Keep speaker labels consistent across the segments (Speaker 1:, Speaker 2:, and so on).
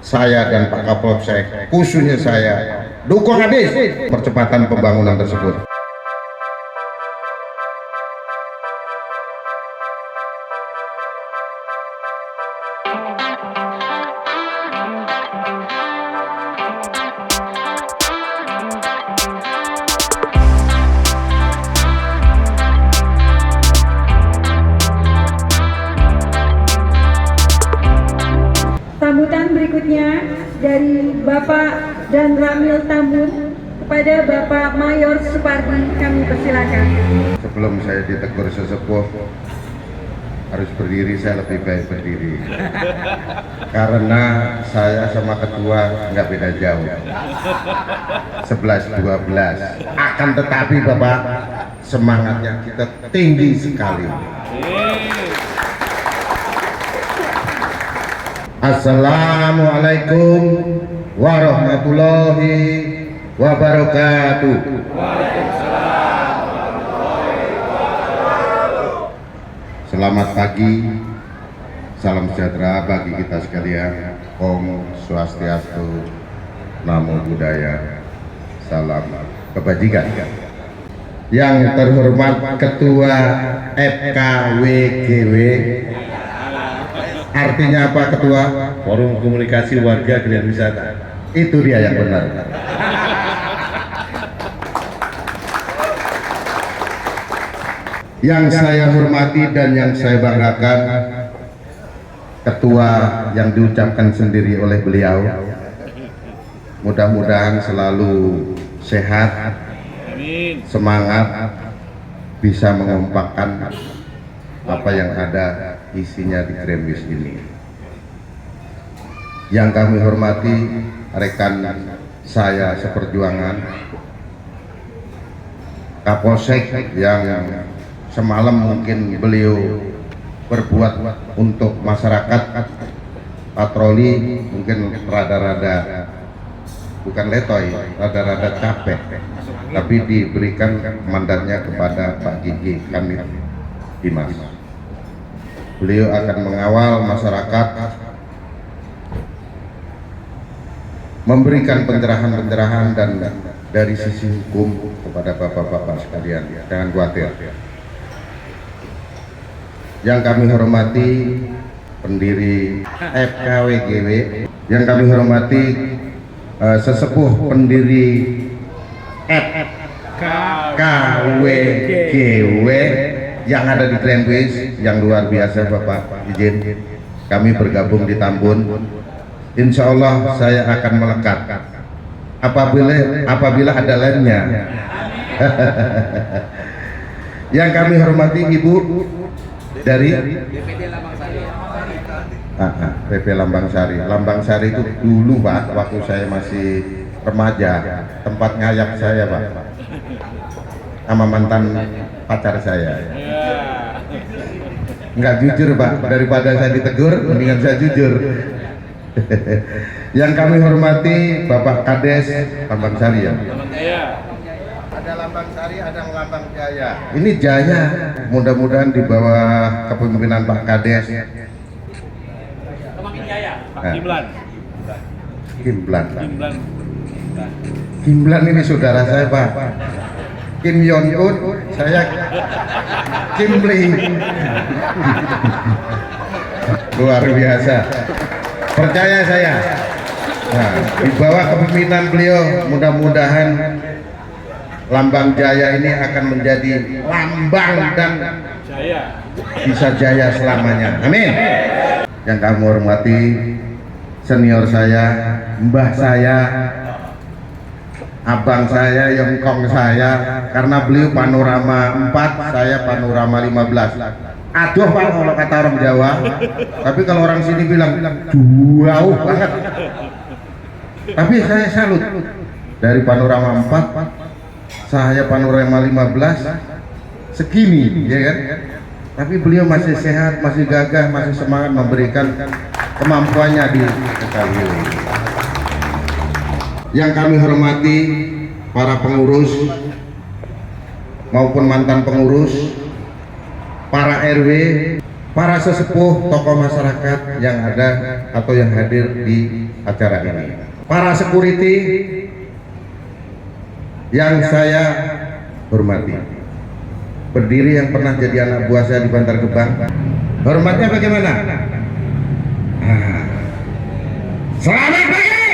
Speaker 1: saya dan Pak Kapolsek, khususnya saya, dukung habis percepatan pembangunan tersebut.
Speaker 2: Sambutan berikutnya dari Bapak dan Ramil Tamun kepada Bapak Mayor Supardi, kami persilakan.
Speaker 1: Sebelum saya ditegur sesepuh harus berdiri, saya lebih baik berdiri karena saya sama ketua nggak beda jauh, 11-12. Akan tetapi Bapak, semangatnya kita tinggi sekali. Assalamualaikum warahmatullahi wabarakatuh. Selamat pagi, salam sejahtera bagi kita sekalian. Om Swastiastu, Namo Buddhaya, salam kebajikan. Yang terhormat Ketua FKWGW, artinya apa Ketua?
Speaker 3: Forum Komunikasi Warga Geliat Wisata.
Speaker 1: Itu dia yang benar. Yang saya hormati dan yang saya banggakan, Ketua yang diucapkan sendiri oleh beliau, mudah-mudahan selalu sehat, semangat, bisa mengompakkan apa yang ada isinya di Kremwis ini. Yang kami hormati rekan saya seperjuangan, Kapolsek yang semalam mungkin beliau berbuat untuk masyarakat, patroli mungkin rada-rada, bukan letoy, rada-rada capek, tapi diberikan mandatnya kepada Pak Gigi kami Dimas. Beliau akan mengawal masyarakat, memberikan pencerahan-pencerahan dan dari sisi hukum kepada bapak-bapak sekalian. Jangan khawatir. Yang kami hormati pendiri FKWGW, yang kami hormati sesepuh pendiri FKWGW yang ada di Kremwis, yang luar biasa Bapak izin kami bergabung di Tambun. Insya Allah saya akan melekat apabila ada lainnya. Yang kami hormati Ibu dari PP Lambang Sari. Lambang Sari itu dulu Pak, waktu saya masih remaja, tempat ngayap saya Pak, sama mantan pacar saya. Nggak jujur Pak, daripada saya ditegur mendingan saya jujur. Yang kami hormati Bapak Kades Lambang Sari ya. Ada Lambang Sari, ada Lambang Jaya. Ini Jaya, mudah-mudahan di bawah kepemimpinan Pak Kades. Kimblan ini saudara saya Pak. Kim Yon Un, saya Kimling. Luar biasa. Percaya saya. Nah, di bawah kepemimpinan beliau, mudah-mudahan Lambang Jaya ini akan menjadi lambang dan bisa jaya selamanya. Amin. Yang kami hormati senior saya, mbah saya, abang saya, yongkong saya, karena beliau panorama 4, saya panorama 15. Aduh Pak kalau kata orang Jawa, tapi kalau orang sini bilang jauh banget. Tapi saya salut, dari panorama 4, saya panorama 15, segini ya kan. Tapi beliau masih sehat, masih gagah, masih semangat memberikan kemampuannya di sekali. Yang kami hormati para pengurus maupun mantan pengurus, para RW, para sesepuh tokoh masyarakat yang ada atau yang hadir di acara ini, para security yang saya hormati, berdiri yang pernah jadi anak buah saya di Bantar Gebang, hormatnya bagaimana? Selamat pagi.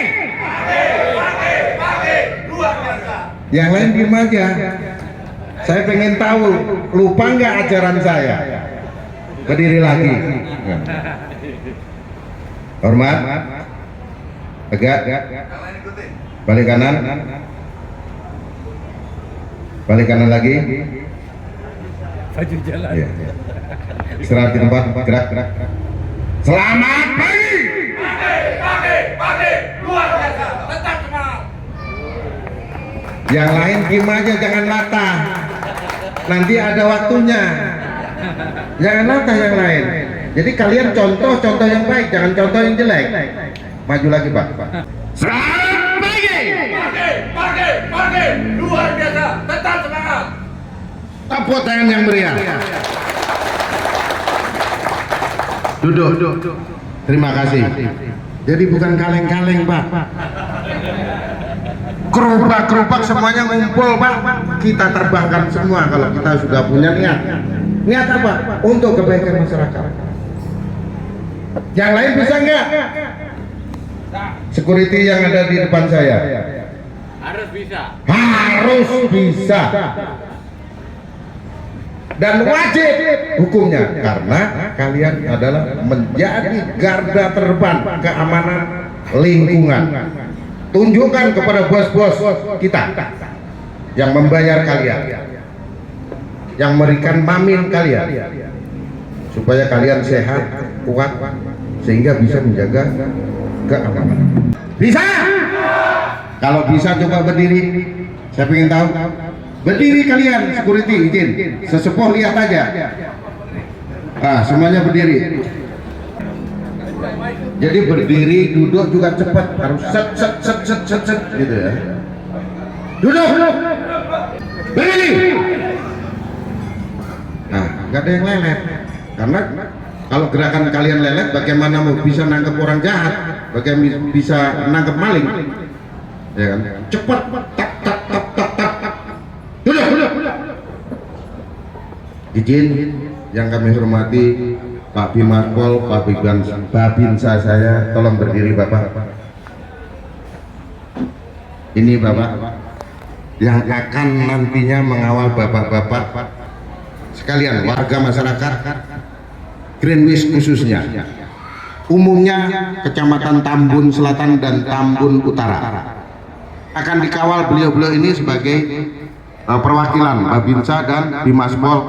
Speaker 1: Luar biasa. Yang lain diem aja. Saya pengen tahu, lupa nggak ajaran saya? Berdiri lagi. Hormat. Tegak. Balik kanan. Balik kanan lagi.
Speaker 4: Maju jalan.
Speaker 1: Ya. Istirahat di tempat. Gerak. Selamat pagi. Pagi. Luar biasa. Tetap semangat. Yang lain diem aja, jangan latah. Nanti ada waktunya. Jangan latah yang lain. Jadi kalian contoh yang baik, jangan contoh yang jelek. Maju lagi, Pak. Selamat pagi. Luar biasa. Tetap semangat. Tepuk tangan yang meriah. Duduk. Terima kasih. Jadi bukan kaleng-kaleng, Pak. Gerobak-gerobak semuanya ngumpul, Pak. Kita terbangkan semua kalau kita sudah punya niat. Niat apa? Untuk kebaikan masyarakat. Yang lain bisa nggak? Security yang ada di depan saya.
Speaker 4: Harus bisa.
Speaker 1: Harus bisa. Dan wajib hukumnya, karena kalian adalah menjadi garda terdepan keamanan lingkungan. Tunjukkan kepada bos-bos kita yang membayar kalian, yang memberikan mamin kalian, supaya kalian sehat, kuat, sehingga bisa menjaga keamanan. Bisa? Kalau bisa coba berdiri. Saya ingin tahu. Berdiri kalian, security izin. Sesepuh lihat aja. Semuanya berdiri. Jadi berdiri, duduk juga cepat, harus set gitu ya. Duduk. Berdiri. Nggak ada yang lelet. Karena kalau gerakan kalian lelet, bagaimana mau bisa nangkep orang jahat? Bagaimana bisa nangkep maling? Ya kan? Cepat, tak. Duduk. Izin yang kami hormati Pak Bimaspol, Pak Babinsa saya, tolong berdiri Bapak. Ini Bapak yang akan nantinya mengawal bapak-bapak sekalian, warga masyarakat Greenwich khususnya, umumnya Kecamatan Tambun Selatan dan Tambun Utara. Akan dikawal beliau-beliau ini sebagai perwakilan Babinsa dan Bimaspol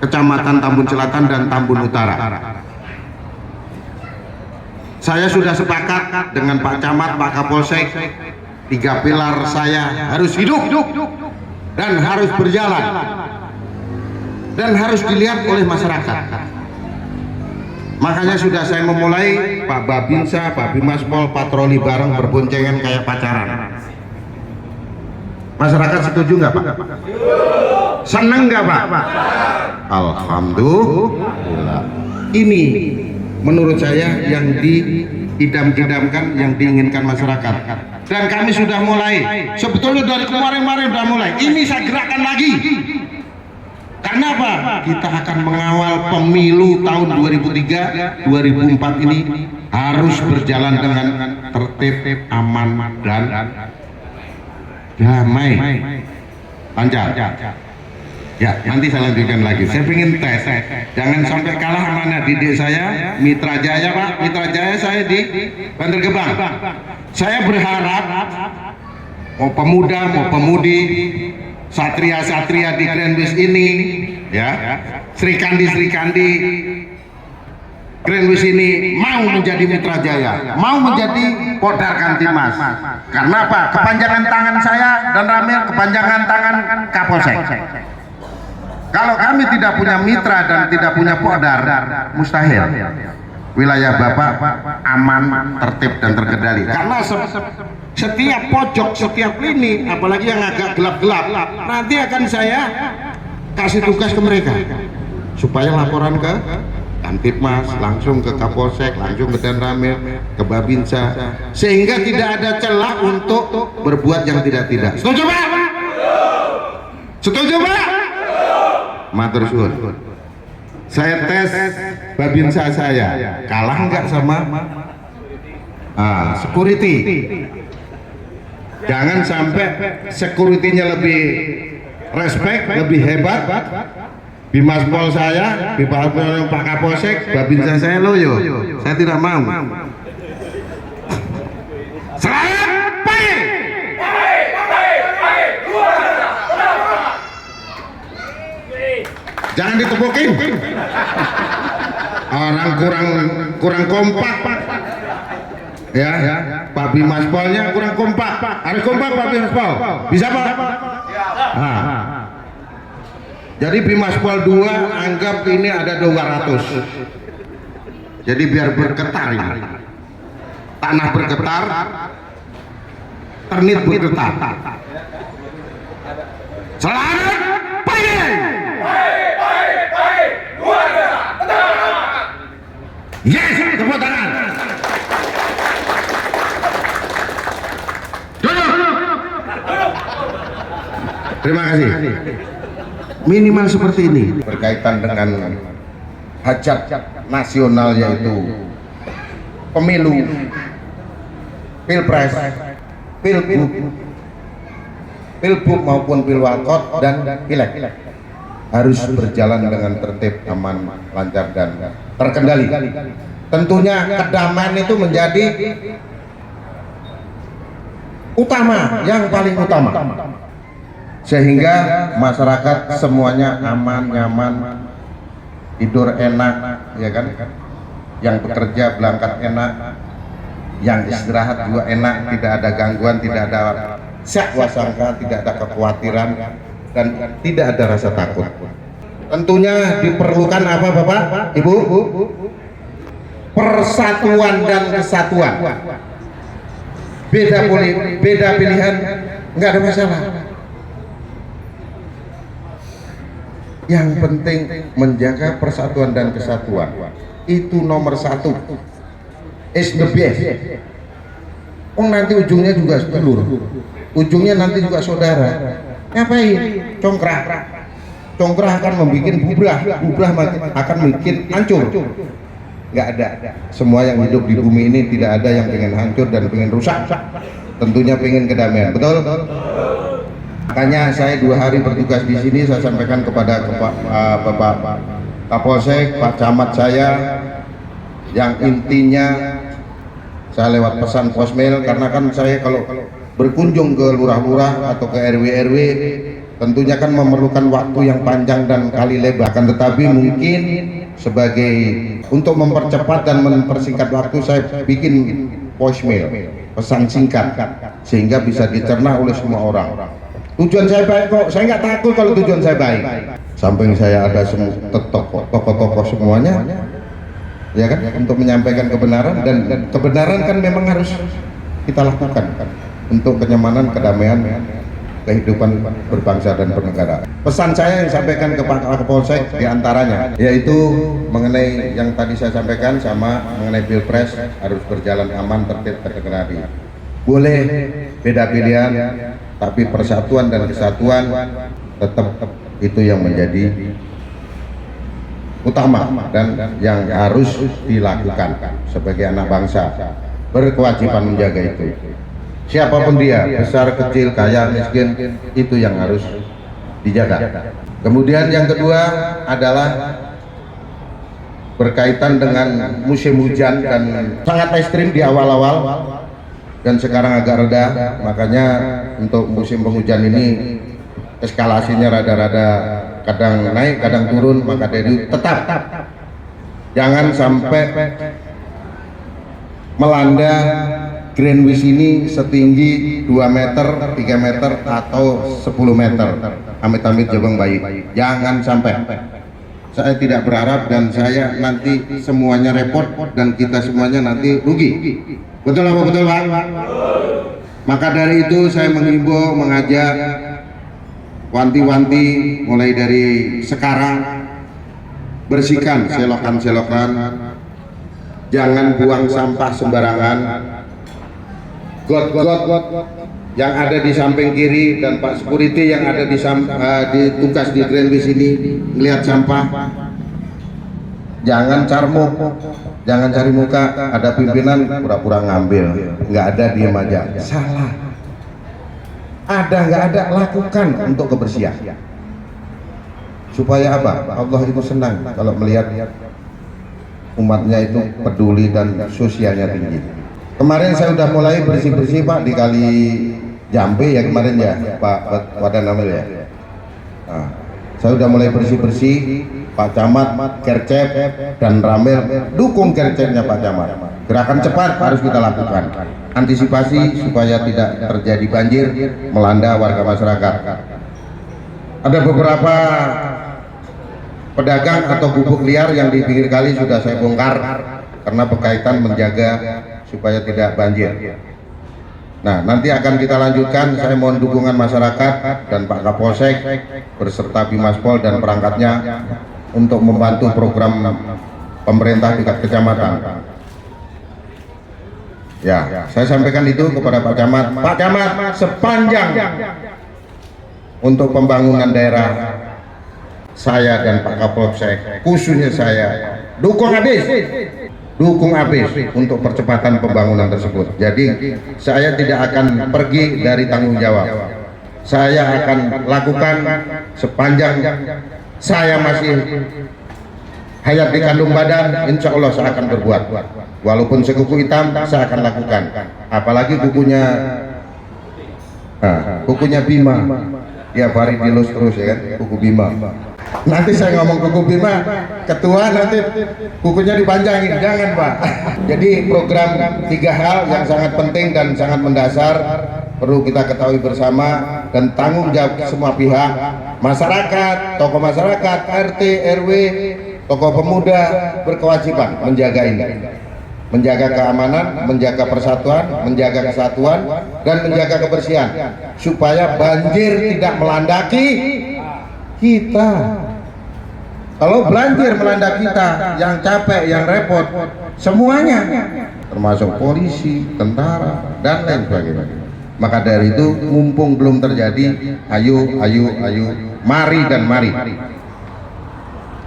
Speaker 1: Kecamatan Tambun Selatan dan Tambun Utara. Saya sudah sepakat dengan Pak Camat, Pak Kapolsek, 3 pilar saya harus hidup dan harus berjalan dan harus dilihat oleh masyarakat. Makanya sudah saya memulai Pak Babinsa, Pak Bimaspol patroli bareng berboncengan kayak pacaran. Masyarakat setuju nggak Pak? Seneng nggak Pak? Alhamdulillah. Ini menurut saya yang diidam-idamkan, yang diinginkan masyarakat. Dan kami sudah mulai. Sebetulnya dari kemarin-kemarin sudah mulai. Ini saya gerakkan lagi. Karena apa? Kita akan mengawal pemilu tahun 2003, 2004 ini harus berjalan dengan tertib, aman, dan damai, lancar. Ya, nanti saya lanjutkan lagi. Saya ingin tes, jangan sampai kalah mana didik saya, Mitra Jaya Pak, Mitra Jaya saya di Bantar Gebang. Saya berharap mau pemuda, mau pemudi, satria-satria di Greenwich ini, ya, Srikandi Greenwich ini mau menjadi Mitra Jaya, mau menjadi Podar Kantimas. Karena apa? Kepanjangan tangan saya dan Ramil, kepanjangan tangan Kapolsek. Kalau kami tidak punya mitra dan tidak punya podar, mustahil wilayah Bapak aman, tertib dan terkendali. Karena setiap pojok, setiap lini, apalagi yang agak gelap-gelap, nanti akan saya kasih tugas ke mereka. supaya laporan ke Kamtipmas, langsung ke Kapolsek, langsung ke Dan Ramil, ke Babinsa, sehingga tidak ada celah untuk berbuat yang tidak-tidak. Setuju Pak? Setuju Pak? Matur suwun. Saya tes Babinsa saya, kalah nggak sama security? Jangan sampai security-nya lebih respect, lebih hebat. Bimas Pol saya, Bimas Pol Pak Kapolsek, Babinsa saya loyo. Saya tidak mau. Sampai. Jangan ditepukin. Orang kurang kompak. Ya, Pak Bimas Polnya kurang kompak. Harus kompak Pak Bimas Pol. Bisa Pak? Jadi Bimas Pol 2 anggap ini ada 200. Jadi biar bergetar ini. Tanah bergetar, ternit bergetar. Selamat pagi. Yes, tepuk tangan. Duduk. Terima kasih. Minimal seperti ini berkaitan dengan hajat nasional, yaitu pemilu, pilpres, pilbub maupun pilwalkot dan pileg harus berjalan dengan tertib, aman, lancar dan terkendali. Tentunya kedamaian itu menjadi utama, yang paling utama, sehingga masyarakat semuanya aman, nyaman, tidur enak, ya kan? Yang bekerja berangkat enak, yang istirahat juga enak, tidak ada gangguan, tidak ada sangka, tidak ada kekhawatiran, dan tidak ada rasa takut. Tentunya diperlukan apa Bapak, Ibu? Persatuan dan kesatuan. Beda pilihan, nggak ada masalah. Yang penting menjaga persatuan dan kesatuan, itu nomor satu. Is the best. Oh, nanti ujungnya juga sedulur, ujungnya nanti juga saudara. Ngapain? Congkrah akan membuat bubrah akan bikin hancur. Nggak ada. Semua yang hidup di bumi ini tidak ada yang pengen hancur dan pengen rusak. Tentunya pengen kedamaian, betul? Makanya saya 2 hari bertugas di sini, saya sampaikan kepada Bapak Kapolsek, Pak Camat saya, yang intinya saya lewat pesan posmail, karena kan saya kalau berkunjung ke lurah-lurah atau ke RW-RW tentunya kan memerlukan waktu yang panjang dan kali lebar, kan, tetapi mungkin sebagai untuk mempercepat dan mempersingkat waktu, saya bikin posmail, pesan singkat, sehingga bisa dicerna oleh semua orang. Tujuan saya baik kok, saya nggak takut kalau tujuan saya baik. Samping saya ada tokoh-tokoh semuanya, ya kan, untuk menyampaikan kebenaran, dan kebenaran kan memang harus kita lakukan untuk kenyamanan, kedamaian, kehidupan berbangsa dan bernegara. Pesan saya yang sampaikan ke Pak Kapolsek diantaranya yaitu mengenai yang tadi saya sampaikan, sama mengenai pilpres harus berjalan aman, tertib, terkendali. Boleh beda pilihan, tapi persatuan dan kesatuan tetap itu yang menjadi utama dan yang harus dilakukan sebagai anak bangsa, berkewajiban menjaga itu. Siapapun dia, besar, kecil, kaya, miskin, itu yang harus dijaga. Kemudian yang kedua adalah berkaitan dengan musim hujan, dan sangat ekstrim di awal-awal dan sekarang agak reda. Makanya untuk musim penghujan ini eskalasinya rada-rada kadang naik kadang turun, maka dari tetap jangan sampai melanda Greenwich ini setinggi 2 meter, 3 meter, atau 10 meter. Amit-amit jabang bayi, jangan sampai. Saya tidak berharap, dan saya nanti semuanya repot dan kita semuanya nanti rugi. Betul apa betul Pak? Maka dari itu saya menghimbau, mengajak, wanti-wanti mulai dari sekarang bersihkan selokan-selokan, jangan buang sampah sembarangan. Got-got yang ada di samping kiri dan Pak Security yang ada di tugas di Greenpeace ini melihat sampah, jangan carmuk, jangan cari muka. Ada pimpinan pura-pura ngambil, nggak ada, diam aja. Salah. Ada nggak ada, lakukan untuk kebersihan. Supaya apa? Allah itu senang kalau melihat umatnya itu peduli dan sosialnya tinggi. Kemarin saya sudah mulai bersih-bersih Pak di Kali Jambe ya kemarin ya Pak Wadan Amil ya. Nah, saya sudah mulai bersih-bersih. Pak Camat, Kercep dan Ramil dukung Kercepnya Pak Camat. Gerakan cepat harus kita lakukan. Antisipasi supaya tidak terjadi banjir melanda warga masyarakat. Ada beberapa pedagang atau gubuk liar yang di pinggir kali sudah saya bongkar karena berkaitan menjaga supaya tidak banjir. Nah, nanti akan kita lanjutkan. Saya mohon dukungan masyarakat dan Pak Kapolsek beserta Bimaspol dan perangkatnya untuk membantu program pemerintah tingkat kecamatan. Ya, saya sampaikan itu kepada Pak Camat. Pak Camat, sepanjang untuk pembangunan daerah, saya dan Pak Kapolsek, khususnya saya, dukung habis untuk percepatan pembangunan tersebut. Jadi saya tidak akan pergi dari tanggung jawab. Saya akan lakukan sepanjang saya masih hayat di kandung badan. Insya Allah saya akan berbuat. Walaupun sekuku hitam, saya akan lakukan. Apalagi kukunya Bima, ya hari dilus terus ya kan, kuku Bima. Nanti saya ngomong kuku Bima, ketua nanti kukunya dipanjangin, jangan Pak. Jadi program 3 hal yang sangat penting dan sangat mendasar perlu kita ketahui bersama dan tanggung jawab semua pihak, masyarakat, tokoh masyarakat, RT, RW, tokoh pemuda berkewajiban menjaga ini, menjaga keamanan, menjaga persatuan, menjaga kesatuan, dan menjaga kebersihan supaya banjir tidak melandaki kita. Kalau banjir melanda kita, yang capek, yang repot semuanya, termasuk polisi, tentara, dan lain sebagainya. Maka dari itu, mumpung belum terjadi, ayo, mari dan mari.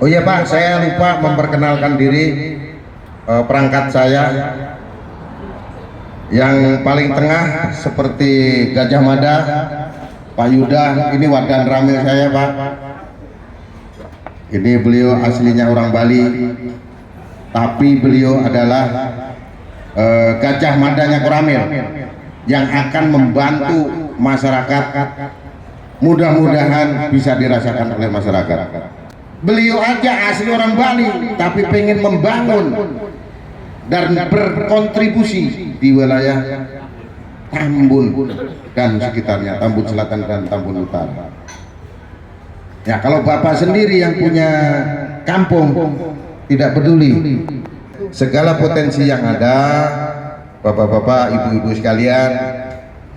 Speaker 1: Oh iya Pak, saya lupa memperkenalkan diri. Perangkat saya yang paling tengah seperti Gajah Mada, Pak Yuda, ini Wadan Ramil saya Pak. Ini beliau aslinya orang Bali, tapi beliau adalah Gajah Madanya Koramil yang akan membantu masyarakat. Mudah-mudahan bisa dirasakan oleh masyarakat. Beliau aja asli orang Bali, tapi pengen membangun dan berkontribusi di wilayah Tambun dan sekitarnya, Tambun Selatan dan Tambun Utara. Ya, kalau Bapak sendiri yang punya kampung tidak peduli segala potensi yang ada, Bapak-bapak, ibu-ibu sekalian,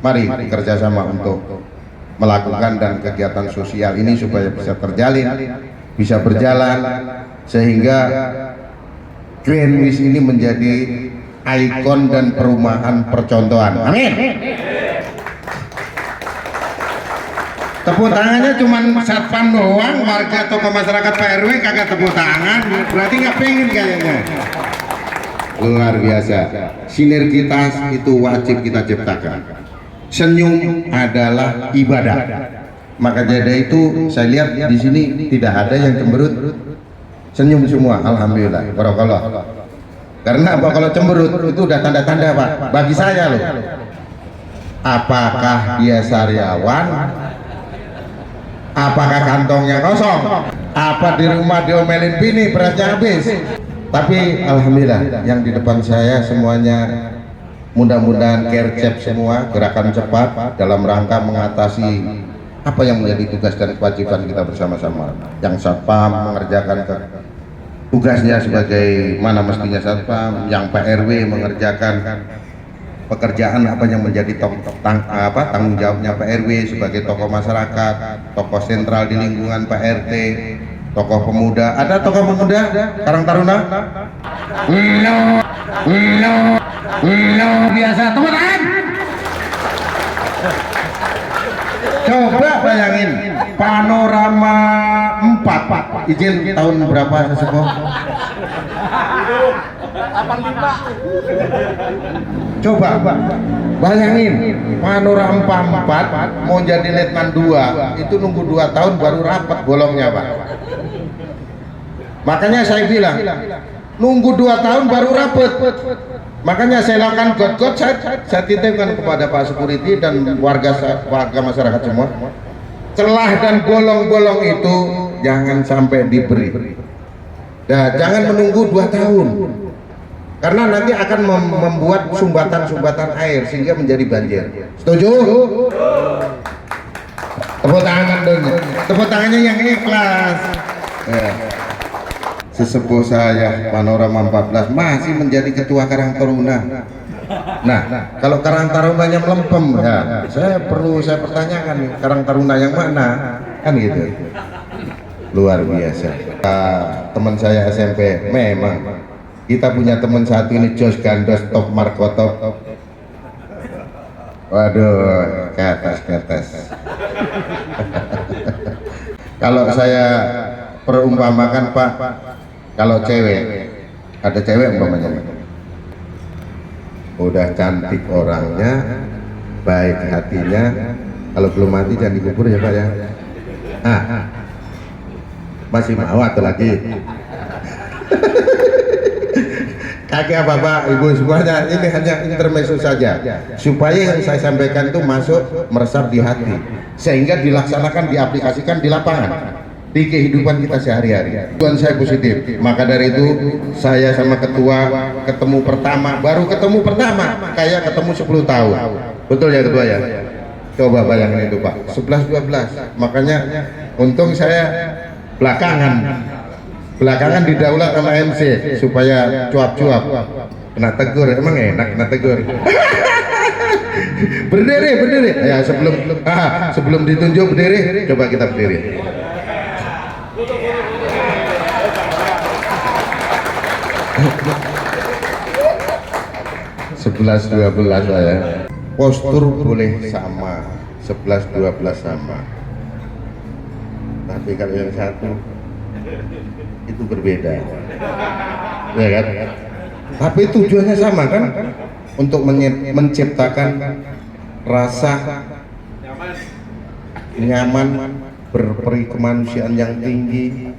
Speaker 1: mari kerjasama untuk melakukan dan kegiatan sosial ini supaya bisa terjalin, bisa berjalan, sehingga Greenpeace ini menjadi ikon dan perumahan percontohan. Amin. Tepuk tangannya cuma satpam doang, warga tokoh masyarakat Pak RW kagak tepuk tangan, berarti nggak pengen kayaknya. Luar biasa, sinergitas itu wajib kita ciptakan. Senyum adalah ibadah. Maka jadi itu saya lihat di sini tidak ada yang cemberut, senyum semua, alhamdulillah, barakallah. Karena apa, kalau cemberut itu udah tanda-tanda Pak, bagi saya loh. Apakah dia sariawan? Apakah kantongnya kosong? Apa di rumah diomelin bini berasnya habis? Tapi alhamdulillah yang di depan saya semuanya mudah-mudahan kercep semua, gerakan cepat dalam rangka mengatasi apa yang menjadi tugas dan kewajiban kita bersama-sama. Yang satpam mengerjakan tugasnya sebagai mana mestinya satpam, yang Pak RW mengerjakan pekerjaan apa yang menjadi tanggung jawabnya Pak RW sebagai tokoh masyarakat, tokoh sentral di lingkungan Pak RT, tokoh pemuda. Ada tokoh pemuda Karang Taruna? Biasa, tepuk tangan. Coba bayangin Panorama 4 izin tahun berapa sesepuh? 85. Coba bayangin Panorama 4 mau jadi letnan 2 itu nunggu 2 tahun baru rapat bolongnya Pak. Makanya saya bilang nunggu 2 tahun baru rapat. Makanya saya lakukan got-got, saya titipkan kepada Pak Security dan warga masyarakat semua, celah dan bolong-bolong itu jangan sampai diberi. Nah, jangan menunggu 2 tahun, karena nanti akan membuat sumbatan-sumbatan air sehingga menjadi banjir. Setuju? Tepuk tangan dong, tepuk tangannya yang ikhlas. Ya. Sesepuh saya Panorama 14 masih menjadi ketua Karang Taruna. Nah, kalau Karang Tarunanya melempem, ya saya pertanyakan Karang Taruna yang mana, kan gitu. Luar biasa. Teman saya SMP, memang kita punya teman satu ini Jos Gandos Top Markotop. Waduh, ke atas. Kalau saya perumpamakan Pak, kalau cewek, ada cewek umpamanya udah cantik orangnya, baik hatinya, kalau belum mati jangan dikubur ya Pak ya. Masih mau atau lagi? Kakek Bapak Ibu semuanya, ini hanya intermezzo saja supaya yang saya sampaikan itu masuk meresap di hati sehingga dilaksanakan, diaplikasikan di lapangan, di kehidupan kita sehari-hari. Tujuan saya positif, maka dari itu saya sama ketua baru ketemu pertama kayak ketemu 10 tahun. Betul ya ketua ya? Coba bayangin itu Pak, 11-12. Makanya untung saya belakangan didaulat sama MC supaya cuap-cuap. Kena tegur, emang enak kena tegur. Berdiri. Ya sebelum ditunjuk berdiri, coba kita berdiri. 11-12 saya. Postur boleh sama, 11-12 sama. Tapi kalau yang satu itu berbeda, ya kan? Tapi tujuannya sama kan? Untuk menciptakan rasa nyaman, berperi kemanusiaan yang tinggi,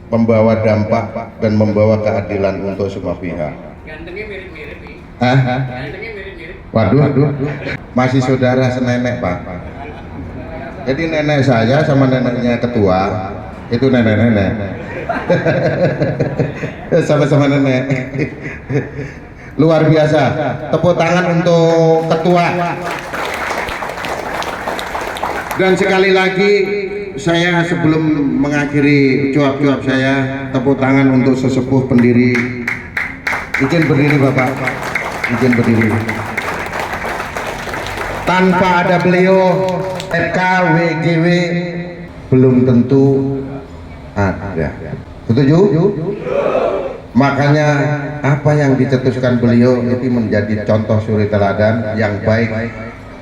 Speaker 1: membawa dampak dan membawa keadilan untuk semua pihak.
Speaker 4: Gantengnya mirip-mirip nih.
Speaker 1: Gantengnya mirip-mirip. Waduh, masih saudara senenek Pak. Jadi nenek saya sama neneknya ketua itu nenek-nenek. Sama-sama nenek. Luar biasa. Tepuk tangan untuk ketua. Dan sekali lagi saya sebelum mengakhiri cuap-cuap saya, tepuk tangan untuk sesepuh pendiri. Izin berdiri Bapak, izin berdiri. Tanpa ada beliau, FKWGW belum tentu ada. Setuju? Makanya apa yang dicetuskan beliau itu menjadi contoh suri teladan yang baik.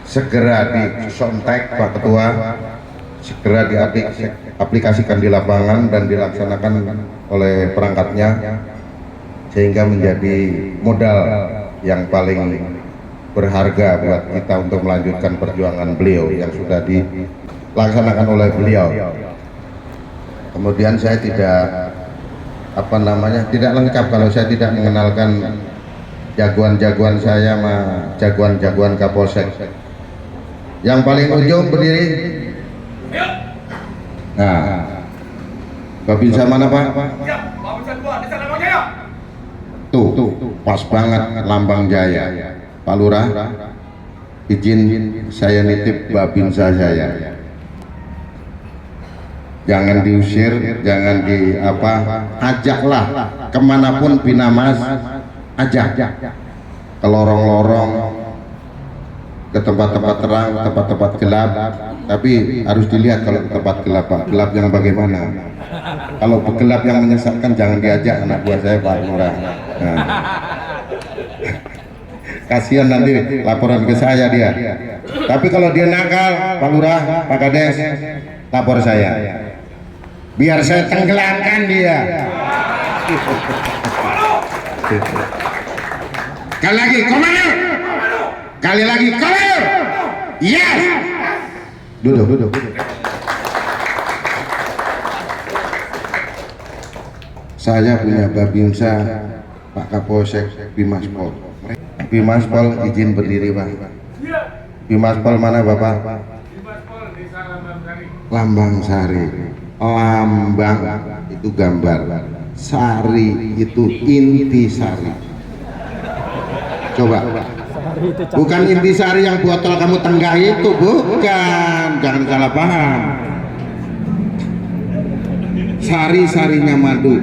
Speaker 1: Segera disontek Pak Ketua, segera diaplikasikan di lapangan dan dilaksanakan oleh perangkatnya sehingga menjadi modal yang paling berharga buat kita untuk melanjutkan perjuangan beliau yang sudah dilaksanakan oleh beliau. Kemudian saya tidak tidak lengkap kalau saya tidak mengenalkan jagoan-jagoan saya sama jagoan-jagoan Kapolsek. Yang paling ujung berdiri. Nah, Babinsa mana Pak? Tuh, pas banget Lambang Jaya. Pak Lurah, izin saya nitip Babinsa saya. Jangan diusir, jangan ajaklah kemanapun Binamas, ajak ke lorong-lorong ke tempat-tempat terang, tempat-tempat gelap, tapi harus dilihat kalau ke tempat gelap, Pak. Gelap yang bagaimana? Kalau gelap yang menyesatkan jangan diajak anak buah saya, Pak Lurah. Nah. Kasihan nanti laporan ke saya dia. Tapi kalau dia nakal, Pak Lurah, Pak Kades, lapor saya. Biar saya tenggelamkan dia. Kali lagi, komandan. Kali lagi, komandan. Yes. Duduk. Saya punya Babinsa, Pak Kapolsek, Bimaspol. Bimaspol izin berdiri, Pak. Bimaspol mana, Bapak?
Speaker 4: Bimaspol Desa Lambang Sari.
Speaker 1: Lambang Sari. Lambang itu gambar, Sari itu inti sari. Coba. Bukan inti sari yang botol kamu tenggah itu, bukan. Jangan salah paham. Sari-sarinya madu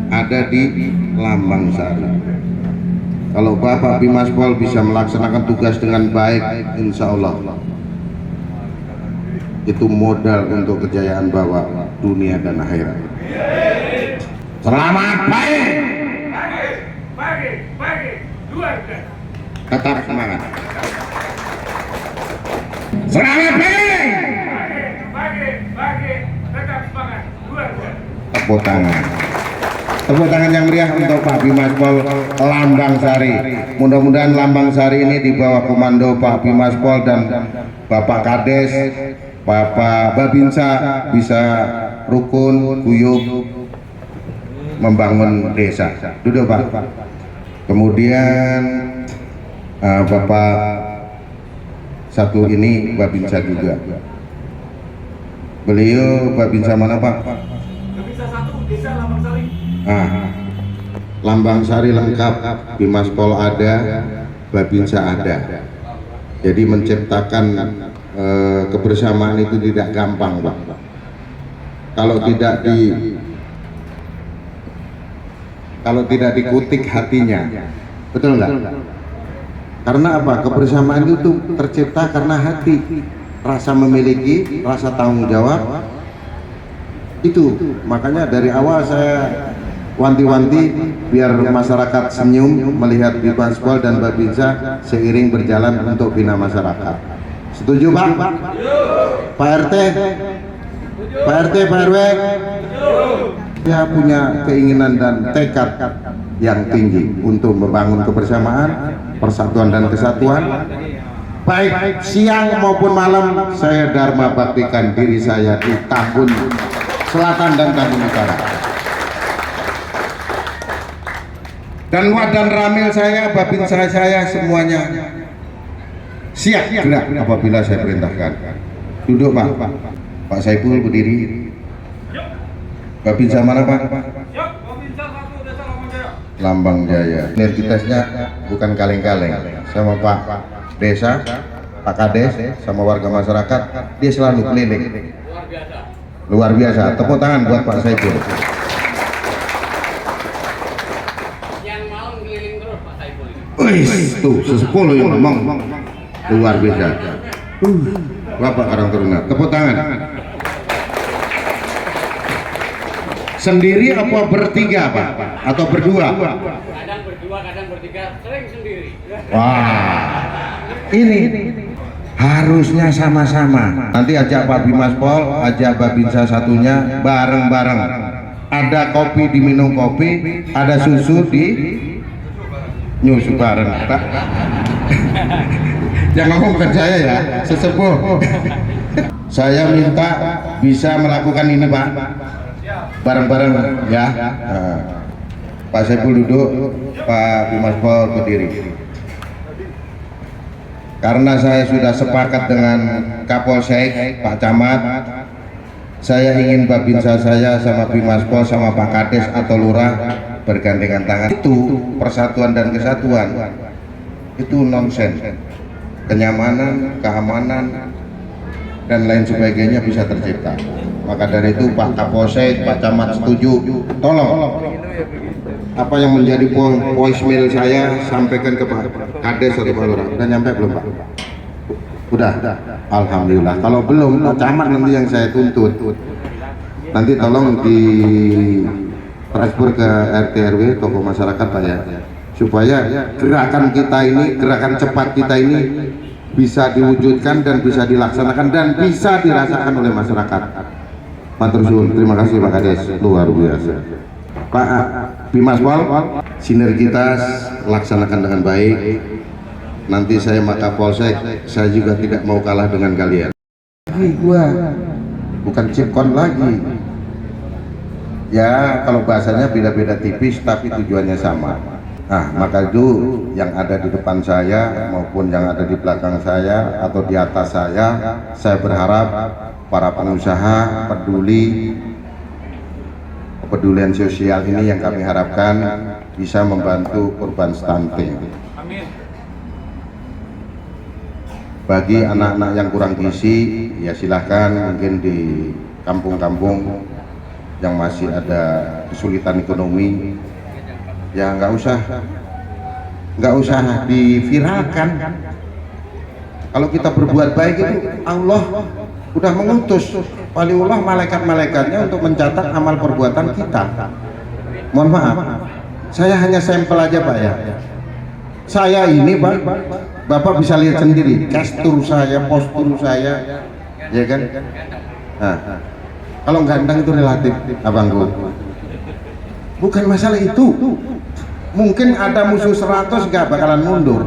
Speaker 1: ada di Lambang Sari. Kalau Bapak Bimaspol bisa melaksanakan tugas dengan baik, insya Allah itu modal untuk kejayaan Bapak dunia dan akhirat. Selamat pagi.
Speaker 4: Pagi. Luar biasa.
Speaker 1: Tetap semangat. Selamat pagi.
Speaker 4: Pagi. Tetap semangat. Luar biasa.
Speaker 1: Tepuk tangan. Tepuk tangan yang meriah untuk Pak Bimaspol Lambang Sari. Mudah-mudahan Lambang Sari ini di bawah komando Pak Bimaspol dan Bapak Kades, Bapak Babinsa bisa rukun, guyup, membangun desa. Duduk, Pak. Kemudian Bapak satu ini Babinsa juga. Beliau Babinsa mana, Pak?
Speaker 4: Babinsa 1 Desa Lambang Sari.
Speaker 1: Lambang Sari lengkap, Bimaspol ada, Babinsa ada. Jadi menciptakan kebersamaan itu tidak gampang, Pak. Kalau tidak dikutik hatinya, betul nggak? Karena apa? Kebersamaan itu tercipta karena hati, rasa memiliki, rasa tanggung jawab. Itu makanya dari awal saya wanti-wanti biar masyarakat senyum melihat Bimaspol dan Babinsa seiring berjalan untuk bina masyarakat. Setuju, Pak? Pak RT? Pak RT, Pak RW? Dia punya keinginan dan tekad yang tinggi untuk membangun kebersamaan, persatuan dan kesatuan. Baik siang maupun malam saya dharma baktikan diri saya di Tambun Selatan dan Tambun Utara. Dan wadan ramil saya, Babinsa saya semuanya siap gerak apabila saya perintahkan. Duduk, Pak. Pak Saiful berdiri. Babinsa mana, Pak?
Speaker 4: Babinsa 1 Desa Lambang Jaya.
Speaker 1: Lambang Jaya. Identitasnya bukan kaleng-kaleng. Sama Pak Desa, Pak Kades, sama warga masyarakat, dia selalu keliling.
Speaker 4: Luar biasa.
Speaker 1: Luar biasa. Tepuk tangan buat Pak Saiful.
Speaker 4: Yang malam keliling terus Pak Saiful ini.
Speaker 1: Wih, tuh sesepuluh yang ngomong. Luar biasa. Bapak Karang Taruna. Tepuk tangan. Sendiri apa bertiga, Pak? Atau berdua?
Speaker 4: Kadang berdua, kadang bertiga, sering sendiri.
Speaker 1: Wah, ini harusnya sama-sama. Nanti ajak Pak Bimaspol, ajak Babinsa satunya bareng-bareng. Ada kopi diminum kopi, ada susu di nyusu bareng. Jangan ngomongkan saya ya, sesepuh. Saya minta bisa melakukan ini, Pak. Bareng-bareng ya. Pak Saiful duduk, Pak Bimaspol berdiri. Karena saya sudah sepakat dengan Kapolsek, Pak Camat, saya ingin Babinsa saya sama Bimaspol sama Pak Kades atau Lurah bergandengan tangan. Itu persatuan dan kesatuan. Itu nonsen. Kenyamanan, keamanan, dan lain sebagainya bisa tercipta. Maka dari itu Pak Kapolsek, Pak Camat setuju. Tolong apa yang menjadi voicemail saya sampaikan ke Pak Kades atau Pak Lurah. Udah nyampe belum, Pak? Udah, alhamdulillah. Kalau belum, Pak Camat nanti yang saya tuntut. Nanti tolong di transfer ke RT RW, tokoh masyarakat Pak ya, supaya gerakan kita ini, gerakan cepat kita ini bisa diwujudkan dan bisa dilaksanakan dan bisa dirasakan oleh masyarakat. Matur suwun, terima kasih Pak Kades, luar biasa. Pak Bimas Pol, sinergitas laksanakan dengan baik. Nanti saya maka polsek, saya juga tidak mau kalah dengan kalian. Gua bukan cipkon lagi. Ya kalau bahasanya beda-beda tipis tapi tujuannya sama. Nah maka itu yang ada di depan saya maupun yang ada di belakang saya atau di atas saya berharap para pengusaha peduli, kepedulian sosial ini yang kami harapkan bisa membantu korban stunting. Bagi anak-anak yang kurang gizi, ya silahkan mungkin di kampung-kampung yang masih ada kesulitan ekonomi, ya nggak usah diviralkan. Kalau kita berbuat baik itu Allah udah mengutus waliullah malaikat-malaikatnya untuk mencatat amal perbuatan kita. Mohon maaf, saya hanya sampel aja Pak ya. Saya ini Pak, Bapak bisa lihat sendiri gestur saya, postur saya, ya kan? Nah, kalau ganteng itu relatif, abangku. Bukan masalah itu. Mungkin ada musuh 100 gak bakalan mundur.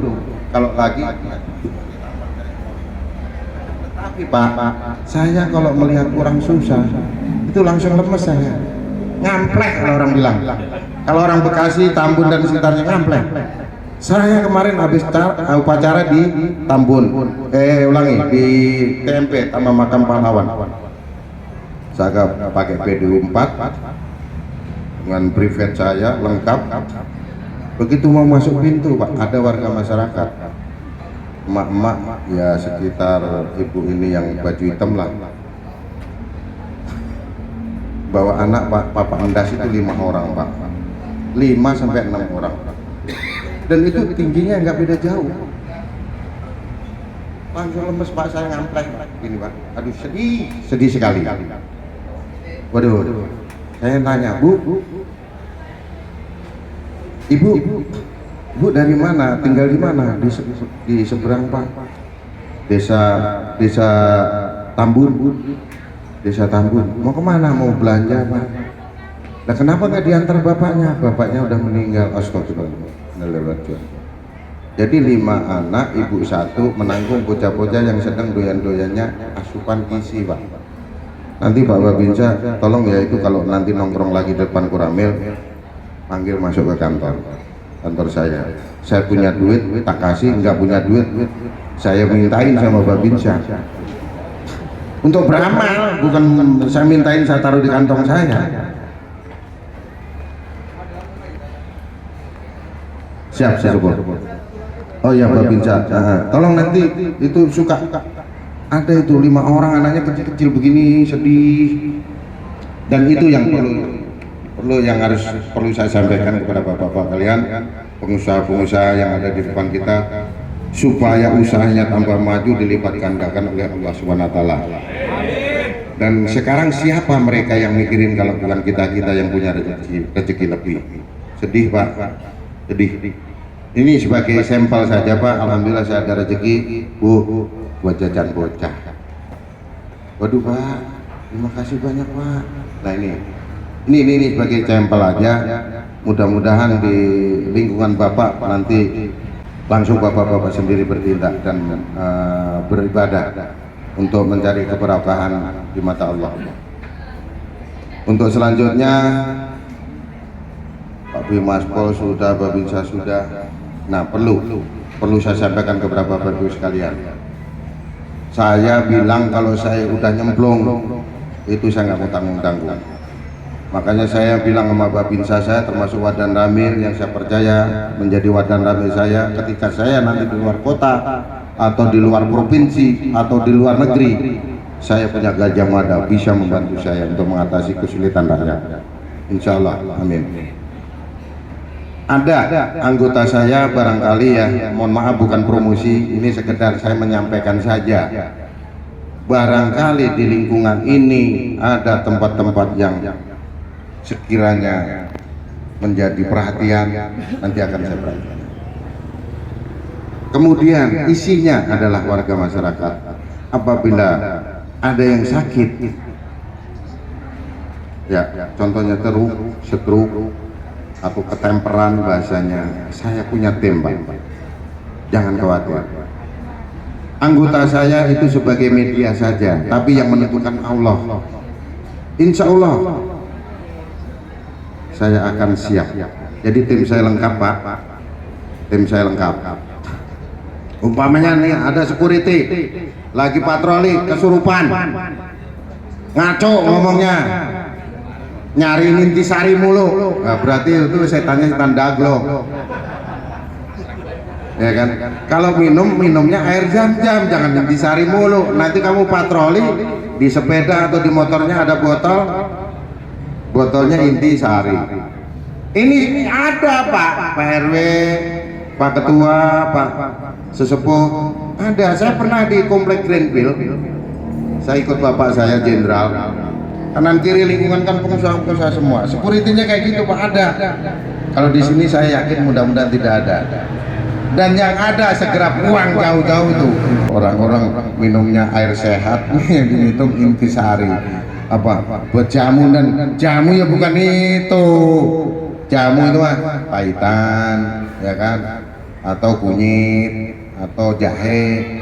Speaker 1: Kalau lagi. Tapi Pak, saya kalau melihat orang susah, itu langsung lemes saya. Ngamplek kalau orang bilang. Kalau orang Bekasi, Tambun dan sekitarnya ngamplek. Saya kemarin habis upacara di Tambun, di TMP, Taman Makam Pahlawan. Saya pakai PDU 4 dengan privat saya lengkap. Begitu mau masuk pintu Pak, ada warga masyarakat, emak-emak ya sekitar ibu ini yang baju hitam lah, bawa anak Pak, papa endas itu 5 orang Pak, 5 sampai 6 orang. Dan itu tingginya nggak beda jauh. Langsung lemes Pak, saya ngamplek gini Pak. Aduh sedih sekali. Waduh, saya tanya, Ibu dari mana? Tinggal di mana? Di seberang Pak. Desa Tambun. Desa Tambun. Mau kemana? Mau belanja Pak. Nah kenapa nggak diantar bapaknya? Bapaknya udah meninggal. Astagfirullah. Jadi 5 anak, ibu 1 menanggung bocah-bocah yang sedang doyan-doyannya asupan gizi Pak. Nanti Pak Babinsa tolong ya itu kalau nanti nongkrong lagi depan Koramil, panggil masuk ke kantor saya. Saya punya duit tak kasih, nggak punya duit saya mintain sama Babinsa untuk beramal, bukan saya mintain saya taruh di kantong saya. Siap, saya support. Oh ya Babinsa, tolong nanti itu suka ada itu 5 orang anaknya kecil-kecil begini sedih, dan itu yang perlu yang perlu saya sampaikan kepada bapak-bapak kalian, pengusaha-pengusaha yang ada di depan kita, supaya usahanya tambah maju dilipat gandakan oleh Allah SWT. Dan sekarang siapa mereka yang mikirin kalau bukan kita yang punya rezeki lebih? Sedih Pak, sedih. Ini sebagai sampel saja Pak. Alhamdulillah saya ada rezeki buat jajan bocah. Waduh Pak, terima kasih banyak Pak. Nah ini sebagai sampel aja. Mudah-mudahan di lingkungan Bapak nanti langsung Bapak-bapak sendiri bertindak dan beribadah untuk mencari keberkahan di mata Allah. Untuk selanjutnya Pak Bimas Pol sudah, Babinsa sudah. Nah perlu saya sampaikan kepada Bapak Ibu sekalian. Saya bilang kalau saya udah nyemplung itu saya nggak mau tanggung-tanggung. Makanya saya bilang sama Babinsa saya, termasuk Wadan Ramil yang saya percaya menjadi Wadan Ramil saya, ketika saya nanti di luar kota atau di luar provinsi atau di luar negeri, saya punya Gajah Mada bisa membantu saya untuk mengatasi kesulitan rakyat. Insya Allah, amin. Ada anggota saya barangkali ya, mohon maaf bukan promosi, ini sekedar saya menyampaikan saja. Barangkali di lingkungan ini ada tempat-tempat yang sekiranya menjadi perhatian, nanti akan saya perhatikan. Kemudian isinya adalah warga masyarakat. Apabila ada yang sakit, ya contohnya stroke atau ketemperan bahasanya, saya punya tim Pak, jangan khawatir. Anggota saya itu sebagai media saja, tapi yang menentukan Allah. Insya Allah saya akan siap. Jadi tim saya lengkap Pak, tim saya lengkap. Umpamanya nih ada security lagi patroli kesurupan, ngaco ngomongnya, nyari intisari mulu, nah, berarti itu setan daglo, ya kan? Kalau minumnya air jam-jam, jangan intisari mulu. Nanti kamu patroli di sepeda atau di motornya ada botolnya intisari. Ini ada Pak RW, Pak Ketua, Pak Sesepuh, ada. Saya pernah di Komplek Greenfield, saya ikut bapak saya jenderal, kanan kiri lingkungan kan pengusaha-pengusaha semua, security-nya kayak gitu Pak, ada. Kalau di sini saya yakin mudah-mudahan tidak ada. Dan yang ada segera buang jauh-jauh tuh. Orang-orang minumnya air sehat, yang dihitung intisari. Apa? Buat jamu, dan jamu ya bukan itu. Jamu itu pahitan, ya kan? Atau kunyit, atau jahe.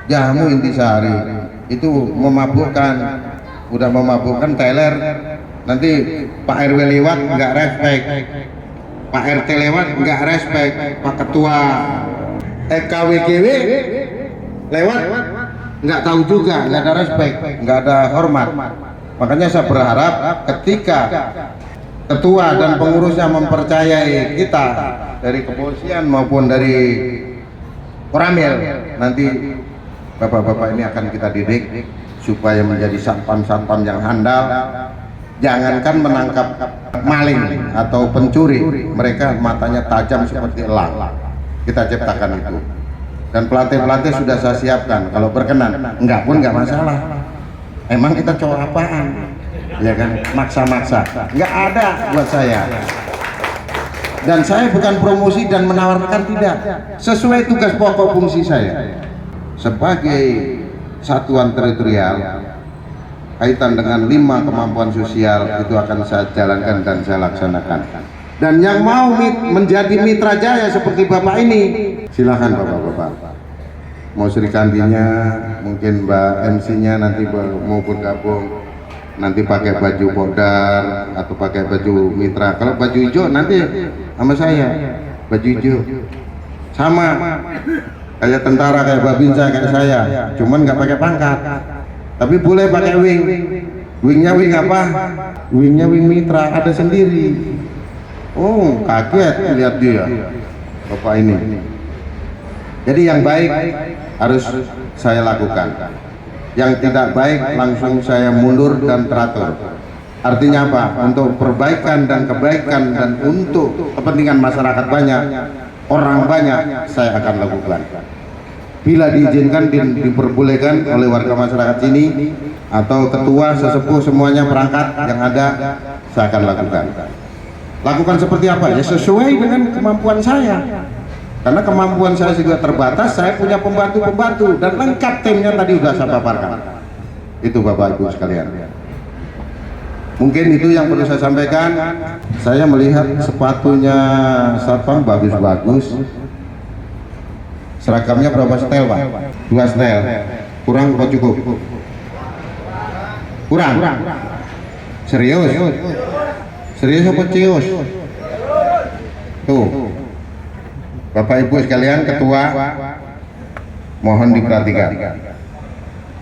Speaker 1: Jamu intisari itu memabukkan. Udah memabukkan teler, nanti Pak RW lewat nggak respect, Pak RT lewat nggak respect, Pak Ketua EKWGW lewat nggak tahu juga, nggak ada respect, nggak ada hormat. Makanya saya berharap ketika ketua dan pengurusnya mempercayai kita dari kepolisian maupun dari Koramil, nanti bapak-bapak ini akan kita didik supaya menjadi satpam-satpam yang handal. Jangankan menangkap maling atau pencuri, mereka matanya tajam seperti elang. Kita ciptakan itu. Dan pelatih-pelatih sudah saya siapkan. Kalau berkenan, enggak pun enggak masalah. Emang kita cowok apaan? Ya kan, maksa-maksa. Enggak ada buat saya. Dan saya bukan promosi dan menawarkan, tidak. Sesuai tugas pokok fungsi saya sebagai satuan teritorial, kaitan dengan 5 kemampuan sosial itu akan saya jalankan dan saya laksanakan. Dan yang mau menjadi mitra jaya seperti bapak ini, silahkan bapak-bapak. Mau Sri Kandinya, mungkin Mbak MC-nya nanti mau bergabung, nanti pakai baju Podar atau pakai baju mitra. Kalau baju hijau nanti sama saya, baju hijau sama kayak tentara, kayak Babinsa, kayak saya, cuman nggak pakai pangkat, tapi boleh pakai wing. Wingnya wing apa? Wingnya wing mitra, ada sendiri. Oh, kaget lihat dia bapak ini. Jadi yang baik harus saya lakukan, yang tidak baik langsung saya mundur dan teratur. Artinya apa? Untuk perbaikan dan kebaikan dan untuk kepentingan masyarakat banyak, orang banyak, saya akan lakukan. Bila diizinkan, diperbolehkan oleh warga masyarakat sini atau ketua, sesepuh, semuanya perangkat yang ada, saya akan lakukan. Lakukan seperti apa? Ya sesuai dengan kemampuan saya. Karena kemampuan saya juga terbatas, saya punya pembantu-pembantu dan lengkap timnya tadi sudah saya paparkan. Itu Bapak Ibu sekalian. Mungkin itu yang perlu saya sampaikan. Saya melihat sepatunya satpam bagus-bagus. Seragamnya berapa setel Pak? 2 setel. Kurang apa cukup? Kurang? Serius? Serius apa cius? Tuh Bapak Ibu sekalian, ketua, mohon diperhatikan.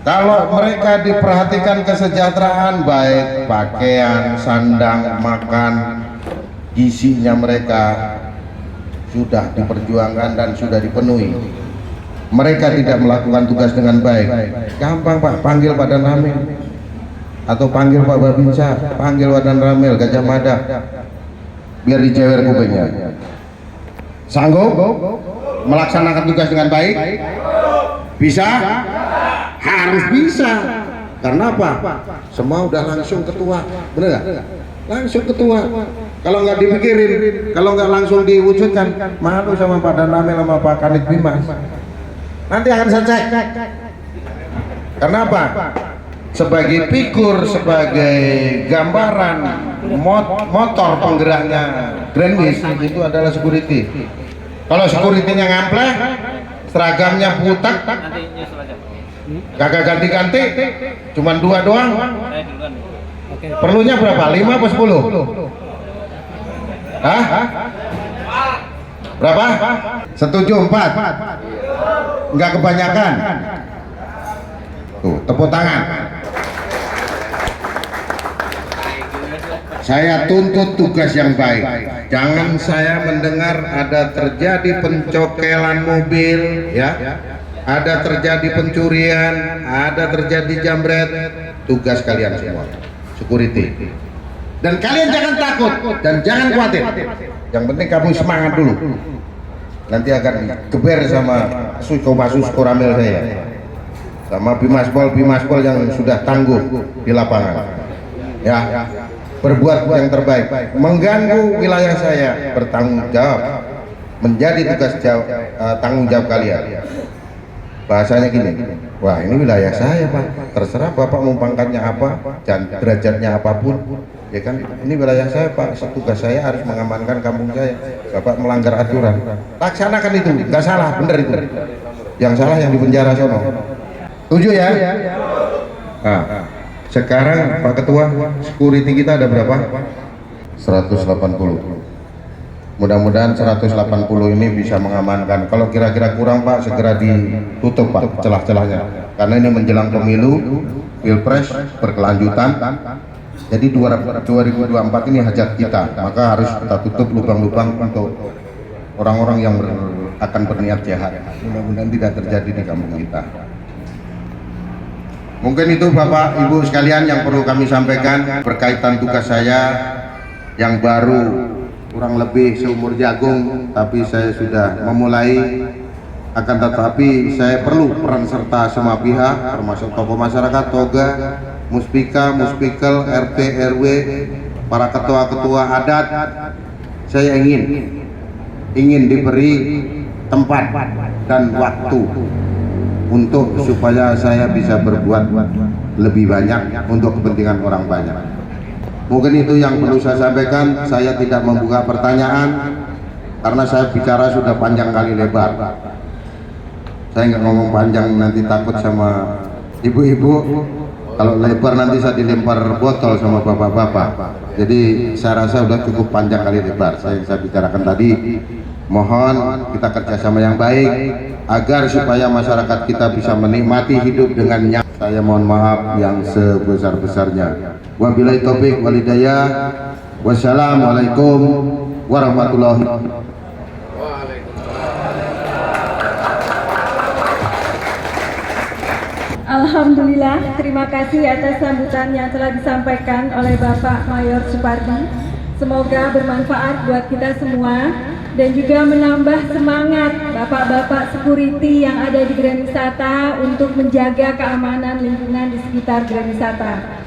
Speaker 1: Kalau mereka diperhatikan kesejahteraan, baik pakaian, sandang, makan, gizinya mereka sudah diperjuangkan dan sudah dipenuhi. Mereka tidak melakukan tugas dengan baik, gampang Pak, panggil Pak Dan Ramil atau panggil Pak Babinsa, panggil Pak Dan Ramil, Gajah Mada, biar dijewer kupingnya. Sanggup melaksanakan tugas dengan baik? Bisa? Harus bisa. Karena apa? Semua udah langsung ketua, bener nggak? Langsung ketua. Kalau nggak dipikirin, kalau nggak langsung diwujudkan, malu sama Pak Dan Ramil sama Pak Kanit Bimas. Nanti akan saya cek. Karena apa? Sebagai figur, sebagai gambaran motor penggeraknya Grandwish itu adalah security. Kalau security-nya ngampleh, seragamnya butak, kagak ganti-ganti, cuman 2 doang. Perlunya berapa? 5 atau 10? Hah? Berapa? Setuju 4? Enggak kebanyakan? Tuh, tepuk tangan. Saya tuntut tugas yang baik. Jangan saya mendengar ada terjadi pencokelan mobil, ya, ada terjadi pencurian, ada terjadi jambret. Tugas kalian semua, security. Dan kalian jangan takut dan jangan khawatir. Yang penting kamu semangat dulu. Nanti akan geber sama Suko Ramil saya, sama Bimaspol yang sudah tangguh di lapangan. Ya. Berbuat yang terbaik, mengganggu wilayah saya, bertanggung jawab, menjadi tugas tanggung jawab kalian. Bahasanya gini, wah ini wilayah saya Pak, terserah Bapak mau pangkatnya apa, dan derajatnya apapun, ya kan, ini wilayah saya Pak, tugas saya harus mengamankan kampung saya. Bapak melanggar aturan, laksanakan itu, nggak salah, bener itu. Yang salah yang di penjara sono. Setuju ya? Nah. Sekarang Pak Ketua, security kita ada berapa? 180. Mudah-mudahan 180 ini bisa mengamankan. Kalau kira-kira kurang Pak, segera ditutup Pak celah-celahnya. Karena ini menjelang pemilu, pilpres berkelanjutan. Jadi 2024 ini hajat kita, maka harus kita tutup lubang-lubang untuk orang-orang yang akan berniat jahat. Mudah-mudahan tidak terjadi di kampung kita. Mungkin itu Bapak Ibu sekalian yang perlu kami sampaikan berkaitan tugas saya yang baru kurang lebih seumur jagung, tapi saya sudah memulai. Akan tetapi saya perlu peran serta semua pihak, termasuk tokoh masyarakat, toga, muspika, muspikal, RT, RW, para ketua-ketua adat. Saya ingin diberi tempat dan waktu untuk supaya saya bisa berbuat lebih banyak untuk kepentingan orang banyak. Mungkin itu yang perlu saya sampaikan. Saya tidak membuka pertanyaan karena saya bicara sudah panjang kali lebar. Saya nggak ngomong panjang nanti takut sama ibu-ibu. Kalau lebar nanti saya dilempar botol sama bapak-bapak. Jadi saya rasa sudah cukup panjang kali lebar. Saya bicarakan tadi. Mohon kita kerjasama yang baik agar supaya masyarakat kita bisa menikmati hidup dengan nyaman. Saya mohon maaf yang sebesar-besarnya. Wabillahi taufik wal hidayah. Wassalamualaikum warahmatullahi wabarakatuh.
Speaker 2: Alhamdulillah, terima kasih atas sambutan yang telah disampaikan oleh Bapak Mayor Supardi. Semoga bermanfaat buat kita semua dan juga menambah semangat bapak-bapak security yang ada di Grand Wisata untuk menjaga keamanan lingkungan di sekitar Grand Wisata.